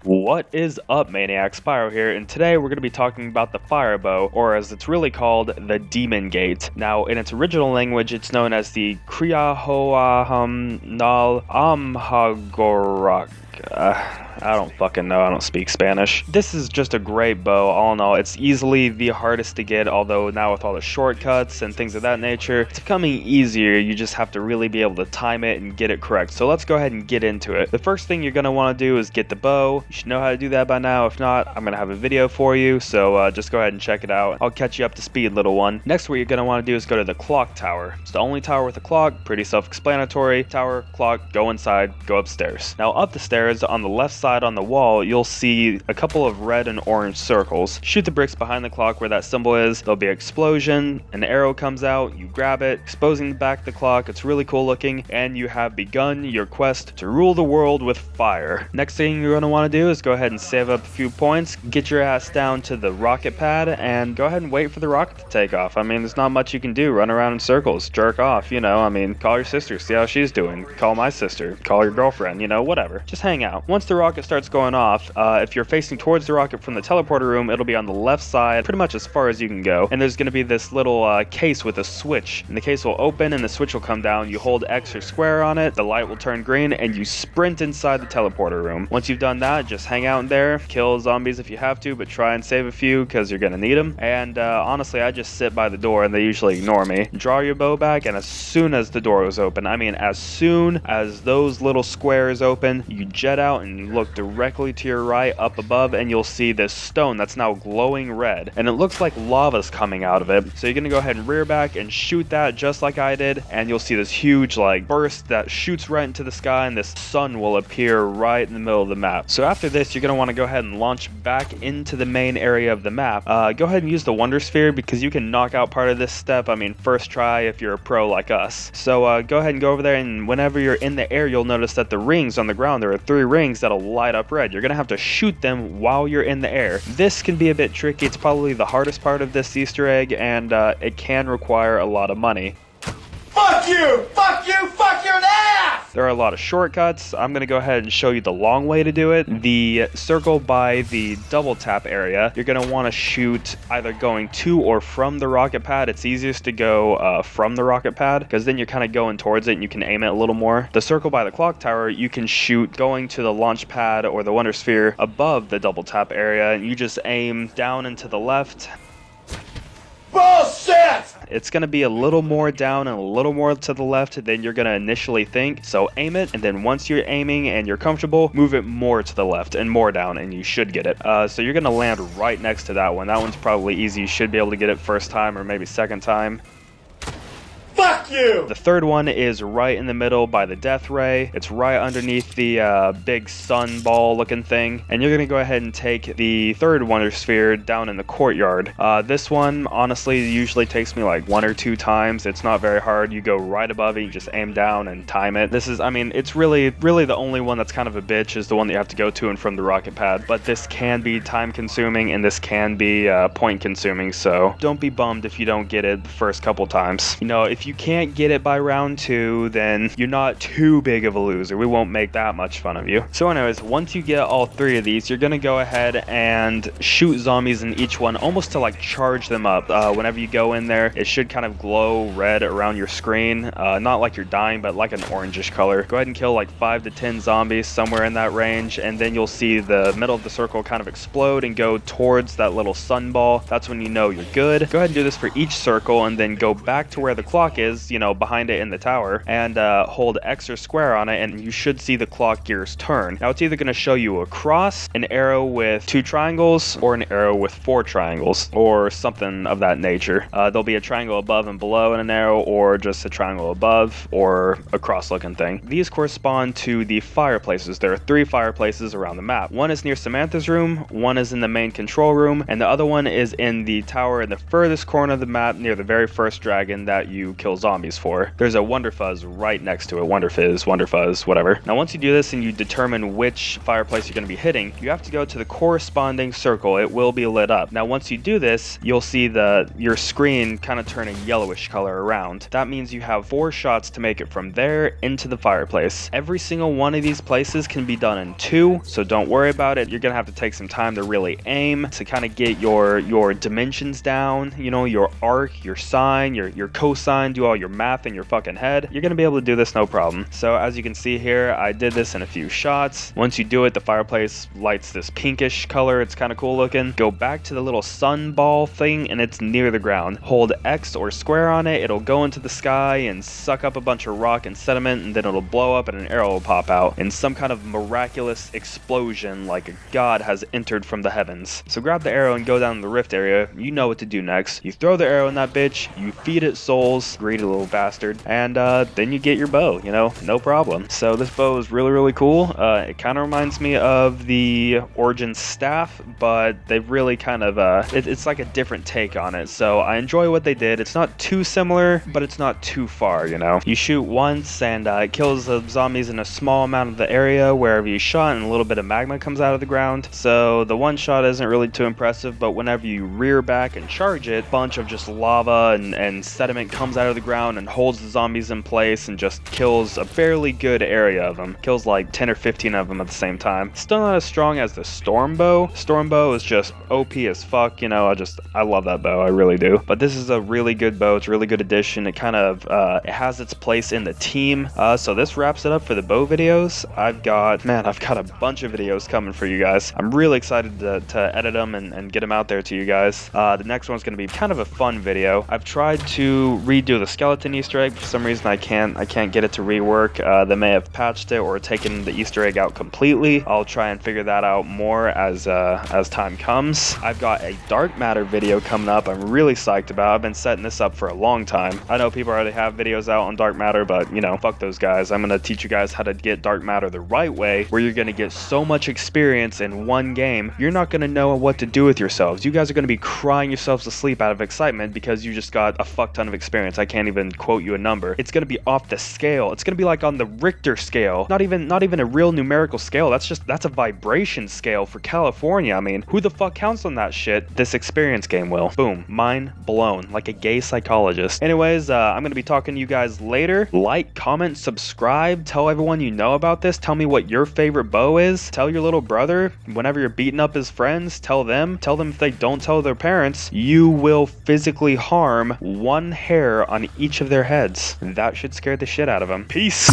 What is up, Maniac? Spyro here, and today we're going to be talking about the fire bow, or as it's really called, the Demon Gate. Now, in its original language, it's known as the Kriyahoaham Nal Amhagorak. I don't fucking know, I don't speak Spanish. This is just a great bow, all in all. It's easily the hardest to get, although now with all the shortcuts and things of that nature, it's becoming easier. You just have to really be able to time it and get it correct. So let's go ahead and get into it. The first thing you're going to want to do is get the bow. You should know how to do that by now. If not, I'm going to have a video for you, so just go ahead and check it out. I'll catch you up to speed, little one. Next, what you're going to want to do is go to the clock tower. It's the only tower with a clock, pretty self-explanatory. Tower, clock, go inside, go upstairs. Now up the stairs, on the left side on the wall, you'll see a couple of red and orange circles. Shoot the bricks behind the clock where that symbol is. There'll be an explosion, an arrow comes out, you grab it, exposing the back of the clock. It's really cool looking, and you have begun your quest to rule the world with fire. Next thing you're going to want to do is go ahead and save up a few points, get your ass down to the rocket pad, and go ahead and wait for the rocket to take off. I mean, there's not much you can do. Run around in circles, jerk off, you know. I mean, call your sister, see how she's doing. Call my sister, call your girlfriend, you know, whatever. Just hang out. Once the rocket starts going off, if you're facing towards the rocket from the teleporter room, it'll be on the left side, pretty much as far as you can go. And there's going to be this little case with a switch, and the case will open and the switch will come down. You hold X or square on it, the light will turn green, and you sprint inside the teleporter room. Once you've done that, just hang out in there, kill zombies if you have to, but try and save a few because you're going to need them. And honestly, I just sit by the door and they usually ignore me. Draw your bow back, and as soon as the door is open, I mean as soon as those little squares open, you jet out and you look directly to your right up above, and you'll see this stone that's now glowing red, and it looks like lava's coming out of it. So you're gonna go ahead and rear back and shoot that just like I did, and you'll see this huge like burst that shoots right into the sky, and this sun will appear right in the middle of the map. So after this, you're gonna want to go ahead and launch back into the main area of the map. Go ahead and use the Wonder Sphere because you can knock out part of this step. I mean, first try if you're a pro like us. So go ahead and go over there, and whenever you're in the air, you'll notice that the rings on the ground, there are 3 rings that'll light up red. You're gonna have to shoot them while you're in the air. This can be a bit tricky. It's probably the hardest part of this Easter egg, and it can require a lot of money. Fuck you! Fuck you! Fuck your ass! There are a lot of shortcuts. I'm going to go ahead and show you the long way to do it. The circle by the double tap area, you're going to want to shoot either going to or from the rocket pad. It's easiest to go from the rocket pad because then you're kind of going towards it and you can aim it a little more. The circle by the clock tower, you can shoot going to the launch pad or the Wonder Sphere above the double tap area, and you just aim down and to the left. Bullshit! It's going to be a little more down and a little more to the left than you're going to initially think. So aim it, and then once you're aiming and you're comfortable, move it more to the left and more down, and you should get it. So you're going to land right next to that one. That one's probably easy. You should be able to get it first time or maybe second time. Fuck you! The third one is right in the middle by the death ray. It's right underneath the big sun ball looking thing. And you're going to go ahead and take the third Wonder Sphere down in the courtyard. This one, honestly, usually takes me like 1 or 2 times. It's not very hard. You go right above it, you just aim down and time it. This is, I mean, it's really the only one that's kind of a bitch is the one that you have to go to and from the rocket pad. But this can be time consuming, and this can be point consuming. So don't be bummed if you don't get it the first couple times. You know, if you can't get it by round 2, then you're not too big of a loser. We won't make that much fun of you. So anyways, once you get all 3 of these, you're gonna go ahead and shoot zombies in each one, almost to like charge them up. Whenever you go in there, it should kind of glow red around your screen. Not like you're dying, but like an orangish color. Go ahead and kill like 5 to 10 zombies, somewhere in that range, and then you'll see the middle of the circle kind of explode and go towards that little sun ball. That's when you know you're good. Go ahead and do this for each circle, and then go back to where the clock is, you know, behind it in the tower, and hold X or square on it, and you should see the clock gears turn. Now it's either going to show you a cross, an arrow with 2 triangles, or an arrow with 4 triangles, or something of that nature. There'll be a triangle above and below and an arrow, or just a triangle above, or a cross looking thing. These correspond to the fireplaces. There are 3 fireplaces around the map. One is near Samantha's room, one is in the main control room, and the other one is in the tower in the furthest corner of the map near the very first dragon that you killed kill zombies for. There's a Wonder Fuzz right next to it. Wonder Fizz, Wonder Fuzz, whatever. Now once you do this and you determine which fireplace you're going to be hitting, you have to go to the corresponding circle. It will be lit up. Now once you do this, you'll see your screen kind of turn a yellowish color around. That means you have 4 shots to make it from there into the fireplace. Every single one of these places can be done in 2, so don't worry about it. You're going to have to take some time to really aim, to kind of get your dimensions down, you know, your arc, your sine, your cosine, do all your math in your fucking head. You're going to be able to do this no problem. So as you can see here, I did this in a few shots. Once you do it, the fireplace lights this pinkish color. It's kind of cool looking. Go back to the little sun ball thing and it's near the ground. Hold X or square on it. It'll go into the sky and suck up a bunch of rock and sediment, and then it'll blow up and an arrow will pop out in some kind of miraculous explosion like a god has entered from the heavens. So grab the arrow and go down the rift area. You know what to do next. You throw the arrow in that bitch, you feed it souls, greedy little bastard, and then you get your bow, you know, no problem. So this bow is really, really cool. It kind of reminds me of the Origin staff, but they've really kind of, it's like a different take on it. So I enjoy what they did. It's not too similar, but it's not too far, you know. You shoot once and it kills the zombies in a small amount of the area wherever you shot, and a little bit of magma comes out of the ground. So the one shot isn't really too impressive, but whenever you rear back and charge it, a bunch of just lava and sediment comes out of the ground and holds the zombies in place and just kills a fairly good area of them. Kills like 10 or 15 of them at the same time. Still not as strong as the storm bow. Storm bow is just OP as fuck, you know. I love that bow, I really do. But this is a really good bow. It's a really good addition. It kind of it has its place in the team. So this wraps it up for the bow videos. I've got a bunch of videos coming for you guys. I'm really excited to edit them and get them out there to you guys. The next one's going to be kind of a fun video. I've tried to redo the skeleton Easter egg. For some reason I can't get it to rework. They may have patched it or taken the Easter egg out completely. I'll try and figure that out more as time comes. I've got a dark matter video coming up. I'm really psyched about. I've been setting this up for a long time. I know people already have videos out on dark matter, but you know, fuck those guys. I'm gonna teach you guys how to get dark matter the right way, where you're gonna get so much experience in one game, you're not gonna know what to do with yourselves. You guys are gonna be crying yourselves to sleep out of excitement because you just got a fuck ton of experience. I can't even quote you a number. It's gonna be off the scale. It's gonna be like on the Richter scale. Not even a real numerical scale. That's a vibration scale for California. I mean, who the fuck counts on that shit? This experience game will. Boom. Mind blown. Like a gay psychologist. Anyways, I'm gonna be talking to you guys later. Like, comment, subscribe, tell everyone you know about this. Tell me what your favorite bow is. Tell your little brother whenever you're beating up his friends. Tell them if they don't tell their parents, you will physically harm one hair on each of their heads. That should scare the shit out of them. Peace.